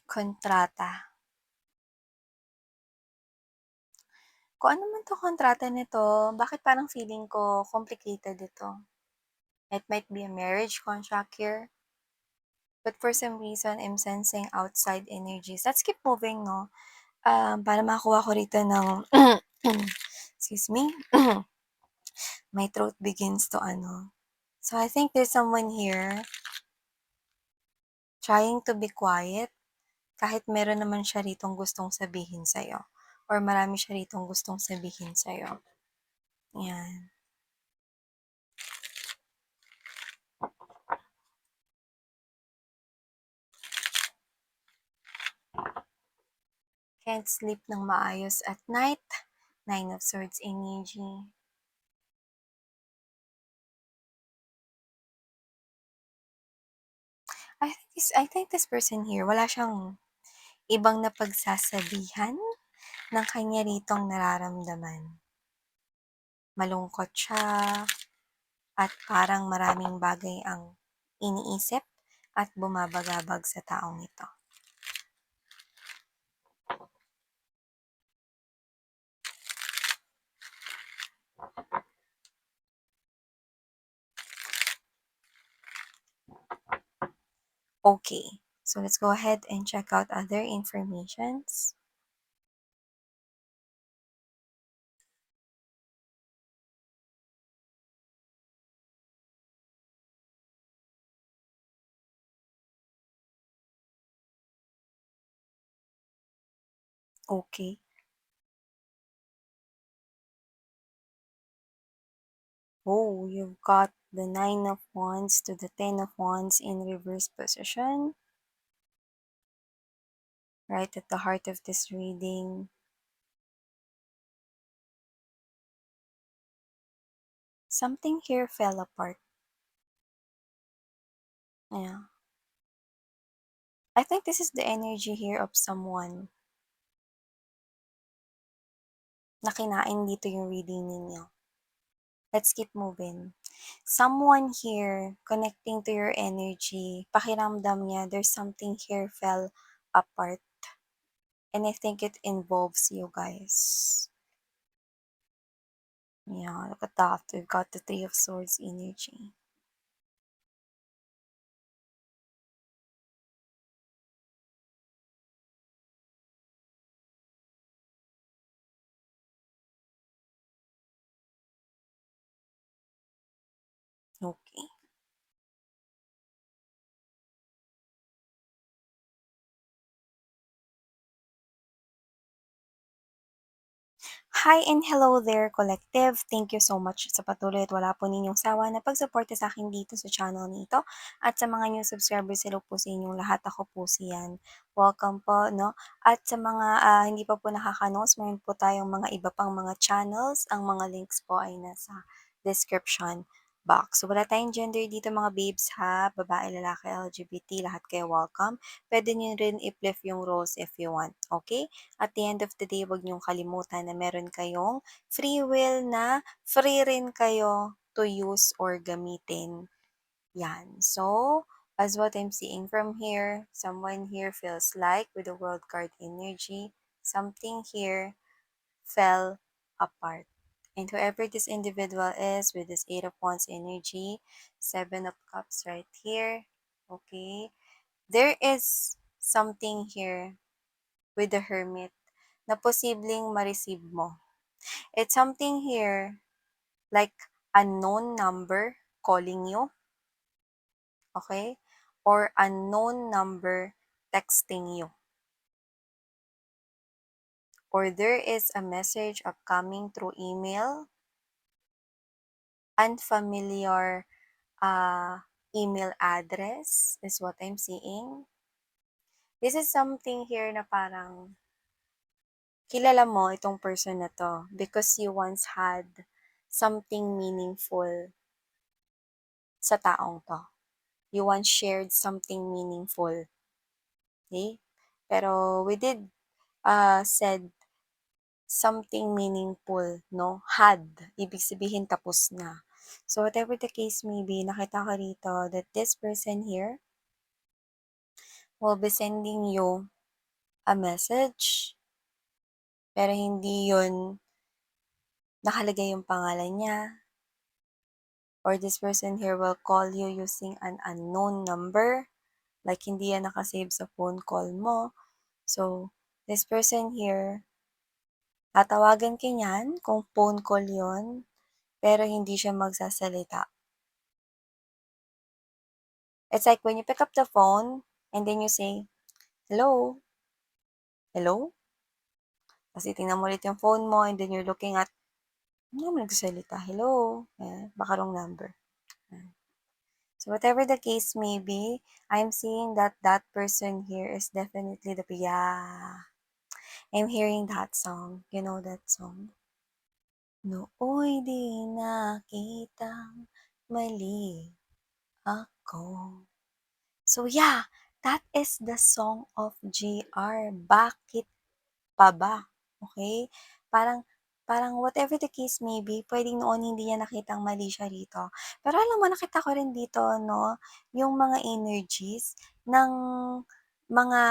Kontrata. Kung ano man 'tong kontrata nito, bakit parang feeling ko complicated ito? It might be a marriage contract here, but for some reason, I'm sensing outside energies. Let's keep moving 'no, para makakuha ko rito ng excuse me, my throat begins to ano. So, I think there's someone here trying to be quiet kahit meron naman siya ritong gustong sabihin sa'yo or marami siya ritong gustong sabihin sa'yo. 'Yan. Can't sleep ng maayos at night. Nine of Swords energy. I think this person here, wala siyang ibang napagsasabihan ng kanya ritong nararamdaman. Malungkot siya at parang maraming bagay ang iniisip at bumabagabag sa taong ito. Okay, so let's go ahead and check out other informations. Okay. Oh, you've got the Nine of Wands to the Ten of Wands in reverse position. Right at the heart of this reading. Something here fell apart. Yeah. I think this is the energy here of someone na kinain dito yung reading ninyo. Let's keep moving. Someone here connecting to your energy, pakiramdam niya, there's something here fell apart. And I think it involves you guys. Yeah, look at that. We've got the Three of Swords energy. Okay. Hi and hello there, collective. Thank you so much sa patuloy at wala po ninyong sawa na pagsuporta sa akin dito sa channel nito. At sa mga new subscribers, hello po sa inyong lahat. Ako po si Yan. Welcome po, no? At sa mga hindi pa po nakakanos, mayroon po tayong mga iba pang mga channels. Ang mga links po ay nasa description box. So, wala tayong gender dito mga babes ha. Babae, lalaki, LGBT, lahat kayo welcome. Pwede nyo rin i-flip yung roles if you want. Okay? At the end of the day, huwag niyong kalimutan na meron kayong free will na free rin kayo to use or gamitin. Yan. So, as what I'm seeing from here, someone here feels like with the World card energy, something here fell apart. And whoever this individual is with this Eight of Wands energy, Seven of Cups right here, okay, there is something here with the Hermit na posibleng ma-receive mo. It's something here like unknown number calling you, okay? Or unknown number texting you. Or there is a message upcoming through email, unfamiliar email address is what I'm seeing. This is something here na parang kilala mo itong person na to because you once had something meaningful sa taong to. You once shared something meaningful. Okay? Pero we did said something meaningful, no? Had. Ibig sabihin tapos na. So whatever the case may be, nakita ko rito that this person here will be sending you a message, pero hindi yun nakalagay yung pangalan niya, or this person here will call you using an unknown number, like hindi yan nakasave sa phone call mo. So, this person here, tatawagan ka niyan kung phone call yon, pero hindi siya magsasalita. It's like when you pick up the phone and then you say, hello? Hello? Kasi tingnan mo ulit yung phone mo and then you're looking at, hindi naman nagsasalita, hello? Baka wrong number. So whatever the case may be, I'm seeing that that person here is definitely the, yeah. I'm hearing that song. You know that song? Nooy di nakitang mali ako. So yeah, that is the song of JR. Bakit pa ba? Okay? Parang parang whatever the case may be, puwedeng noon hindi niya nakitang mali siya rito. Pero alam mo nakita ko rin dito 'no, yung mga energies ng mga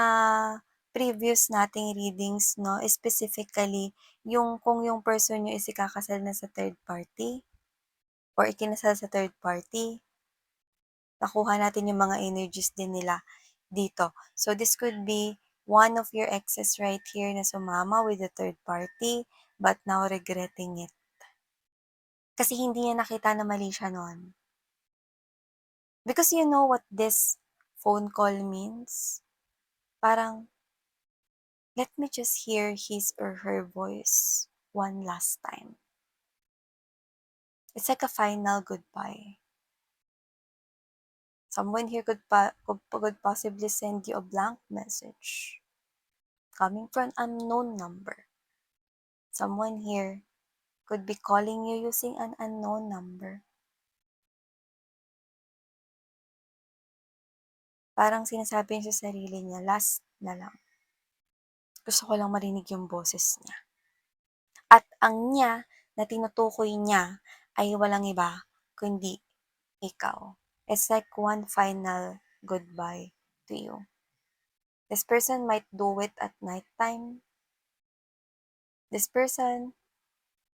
previous nating readings 'no, specifically yung kung yung person niyo is ikakasal na sa third party or ikinasal sa third party. Nakuha natin yung mga energies din nila dito. So this could be one of your exes right here na sumama with the third party but now regretting it. Kasi hindi niya nakita na mali siya nun. Because you know what this phone call means? Parang, let me just hear his or her voice one last time. It's like a final goodbye. Someone here could possibly send you a blank message coming from an unknown number. Someone here could be calling you using an unknown number. Parang sinasabi niya sa sarili niya, last na lang. Gusto ko lang marinig yung boses niya. At ang niya na tinutukoy niya ay walang iba kundi ikaw. It's like one final goodbye to you. This person might do it at nighttime. This person,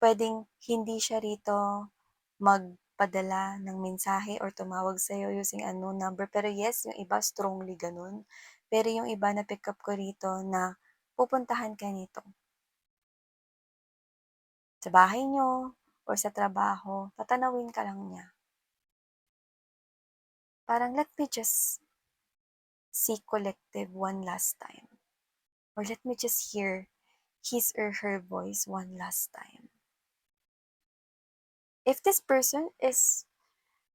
pwedeng hindi siya rito magpadala ng mensahe or tumawag sa'yo using unknown number. Pero yes, yung iba strongly ganun. Pero yung iba na pick up ko rito na pupuntahan ka nito. Sa bahay nyo or sa trabaho, tatanawin ka lang niya. Parang let me just see collective one last time. Or let me just hear his or her voice one last time. If this person is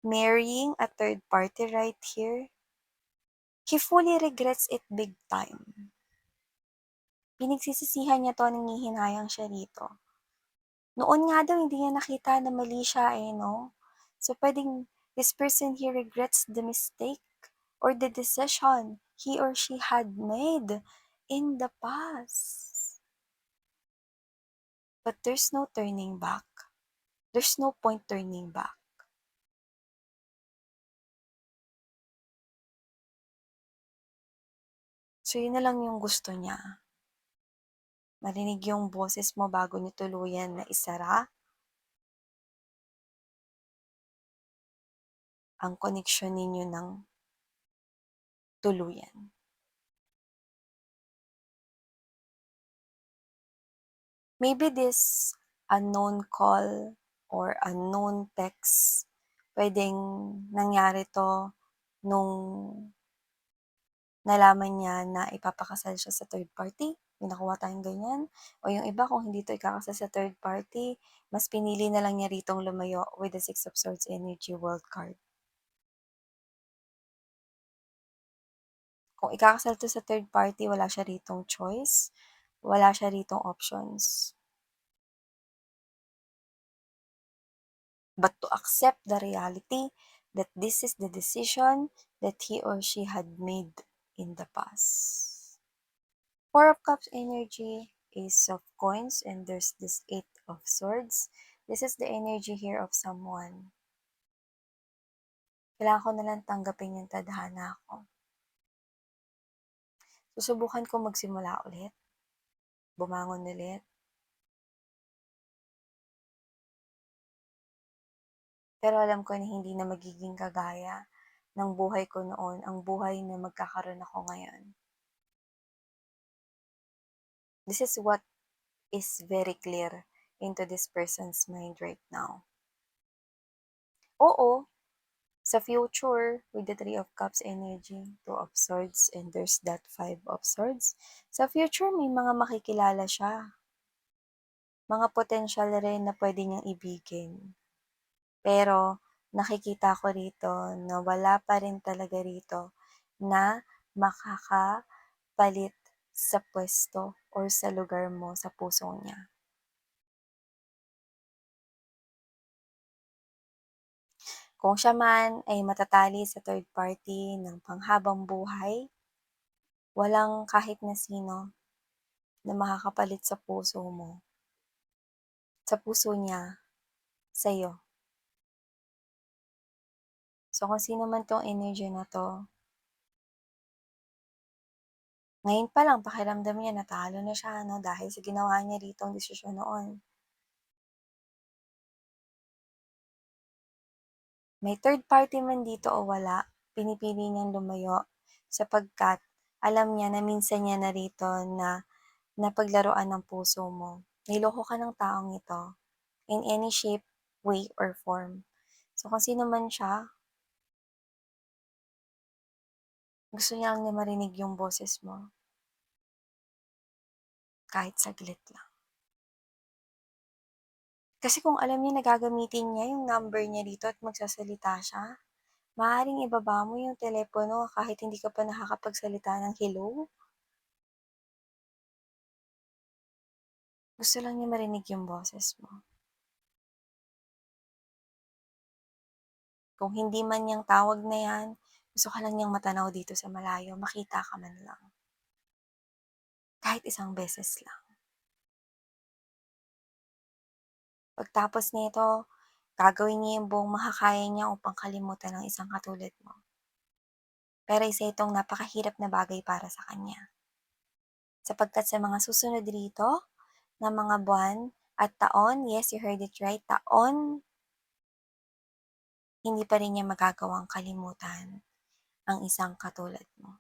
marrying a third party right here, he fully regrets it big time. Pinagsisisihan niya 'to, nanghihinayang siya rito. Noon nga daw hindi niya nakita na mali siya eh, 'no? So puwedeng this person here regrets the mistake or the decision he or she had made in the past. But there's no turning back. There's no point turning back. So yun na lang yung gusto niya. Marinig yung boses mo bago niyo tuluyan na isara ang koneksyon ninyo ng tuluyan. Maybe this unknown call or unknown text, pwedeng nangyari 'to nung nalaman niya na ipapakasal siya sa third party, may nakuha tayong ganyan. O yung iba kung hindi 'to ikakasal sa third party, mas pinili na lang niya ritong lumayo with the Six of Swords energy world card. Kung ikakasal 'to sa third party, wala siya ritong choice, wala siya ritong options. But to accept the reality that this is the decision that he or she had made in the past. Four of Cups energy, Ace of Coins, and there's this Eight of Swords. This is the energy here of someone. Kailangan ko na lang tanggapin yung tadhana ko. Susubukan kong magsimula ulit, bumangon ulit, pero alam ko na hindi na magiging kagaya ng buhay ko noon, ang buhay na magkakaroon ako ngayon. This is what is very clear into this person's mind right now. Oo, sa future, with the Three of Cups energy, Two of Swords, and there's that Five of Swords, sa future may mga makikilala siya, mga potential rin na pwede niyang ibigin. Pero nakikita ko rito na wala pa rin talaga rito na makakapalit sa pwesto or sa lugar mo sa puso niya. Kung siya man ay matatali sa third party ng panghabang buhay, walang kahit na sino na makakapalit sa puso mo, sa puso niya, sa'yo. So kung sino man 'tong energy na 'to, ngayon pa lang pakiramdam niya natalo na siya 'no, dahil sa ginawa niya ritong desisyon noon. May third party man dito o wala, pinipili niyang lumayo sapagkat alam niya na minsan niya na rito na napaglaruan ng puso mo. Niloko ka ng taong ito in any shape, way, or form. So kung sino man siya, gusto niya lang na marinig yung boses mo, kahit saglit lang. Kasi kung alam niya na gagamitin niya yung number niya dito at magsasalita siya, maaaring ibaba mo yung telepono kahit hindi ka pa nakakapagsalita ng hello. Gusto lang niya marinig yung boses mo. Kung hindi man yang tawag na yan, gusto ka lang niyang matanaw dito sa malayo, makita ka man lang. Kahit isang beses lang. Pagtapos nito, gagawin niya yung buong makakaya niya upang kalimutan ang isang katulad mo. Pero isa itong napakahirap na bagay para sa kanya. Sapagkat sa mga susunod rito na mga buwan at taon, yes, you heard it right, taon, hindi pa rin niya magagawang kalimutan ang isang katulad mo.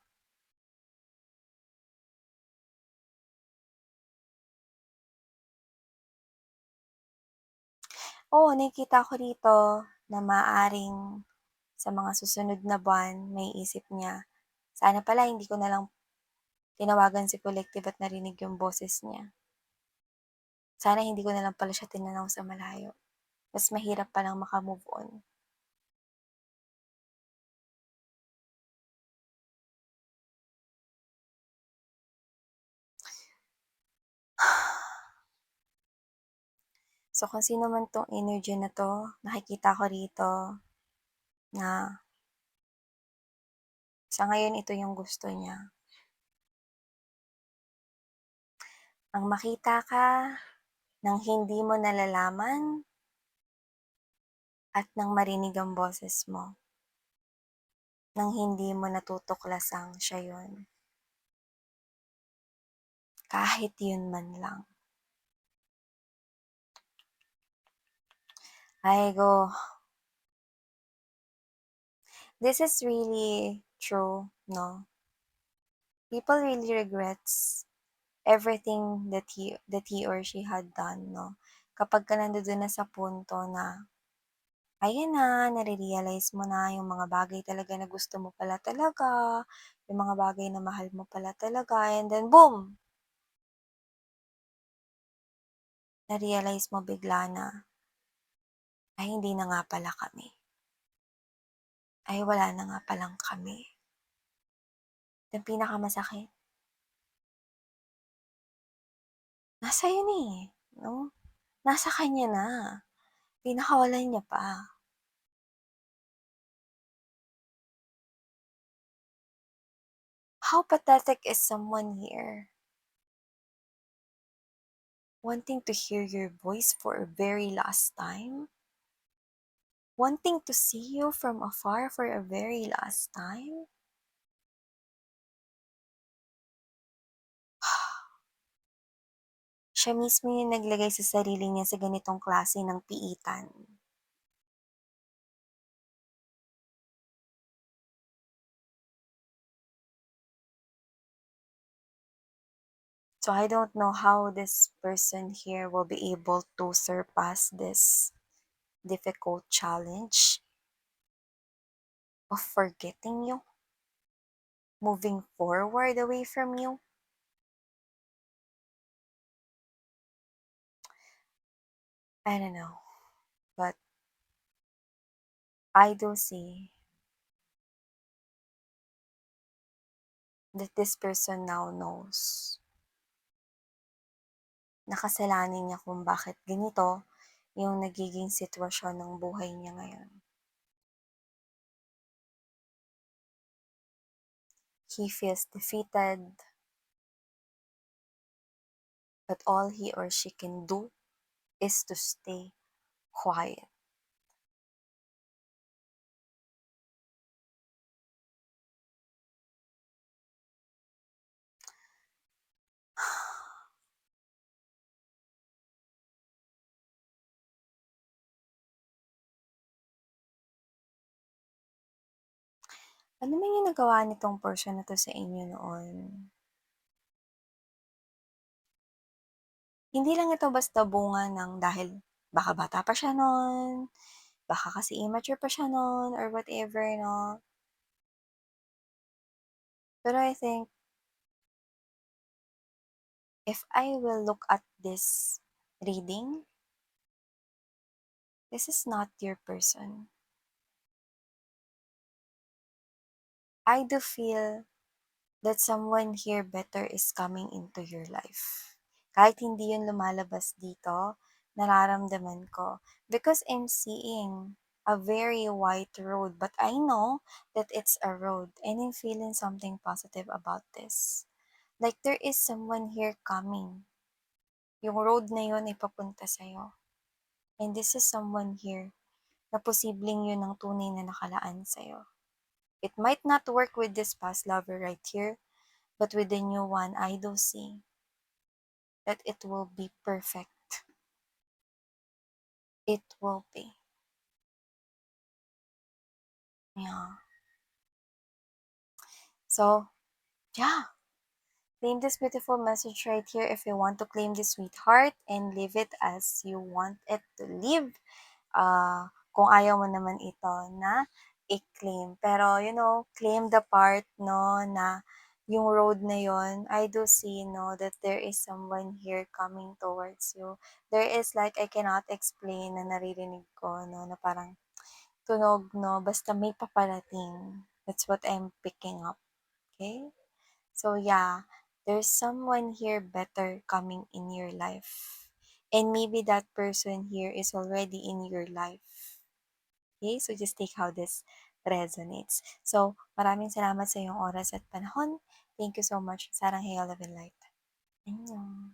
Oo, nakikita ko rito na maaring sa mga susunod na buwan may isip niya, sana pala hindi ko na lang tinawagan si Collective at narinig yung boses niya. Sana hindi ko na lang pala siya tinanaw sa malayo. Mas mahirap palang maka-move on. So kung sino man 'tong energy na 'to, nakikita ko rito na sa ngayon ito yung gusto niya. Ang makita ka ng hindi mo nalalaman at nang marinig ang boses mo, nang hindi mo natutuklasang siya yun. Kahit yun man lang. Ay go, this is really true, no? People really regrets everything that he or she had done, no? Kapag ka nandoon na sa punto na ayan na, nare-realize mo na yung mga bagay talaga na gusto mo pala talaga, yung mga bagay na mahal mo pala talaga, and then boom! Na-realize mo bigla na, ay hindi na nga pala kami. Ay wala na nga palang kami. Yung pinakamasakit, nasa yun eh, no? Nasa kanya na. Pinakawalan niya pa. How pathetic is someone here wanting to hear your voice for a very last time? Wanting to see you from afar for a very last time? Siya mismo yung naglagay sa sarili niya sa ganitong klase ng piitan. So I don't know how this person here will be able to surpass this difficult challenge of forgetting you, moving forward away from you. I don't know, but I do see that this person now knows na kasalanan niya kung bakit ganito yung nagiging sitwasyon ng buhay niya ngayon. He feels defeated, but all he or she can do is to stay quiet. Ano man yung nagawa nitong person na 'to sa inyo noon? Hindi lang ito basta bunga ng dahil baka bata pa siya nun, baka kasi immature pa siya nun or whatever 'no. Pero I think if I will look at this reading, this is not your person. I do feel that someone here better is coming into your life. Kahit hindi yun lumalabas dito, nararamdaman ko. Because I'm seeing a very white road, but I know that it's a road and I'm feeling something positive about this. Like there is someone here coming. Yung road na yun ay papunta sa'yo. And this is someone here na posibleng yun ang tunay na nakalaan sa'yo. It might not work with this past lover right here, but with the new one, I do see that it will be perfect. It will be. Yeah. So, yeah. Claim this beautiful message right here if you want to claim this sweetheart and leave it as you want it to live. Kung ayaw mo naman ito na i-claim. Pero, claim the part, no, na yung road na yon, I do see, no, that there is someone here coming towards you. There is like, I cannot explain na naririnig ko, no, na parang tunog, no, basta may paparating. That's what I'm picking up. Okay? So, yeah, there's someone here better coming in your life. And maybe that person here is already in your life. Okay? So, just take how this resonates. So, maraming salamat sa iyong oras at panahon. Thank you so much. Sarang Heyo Love and Light. Annyeong.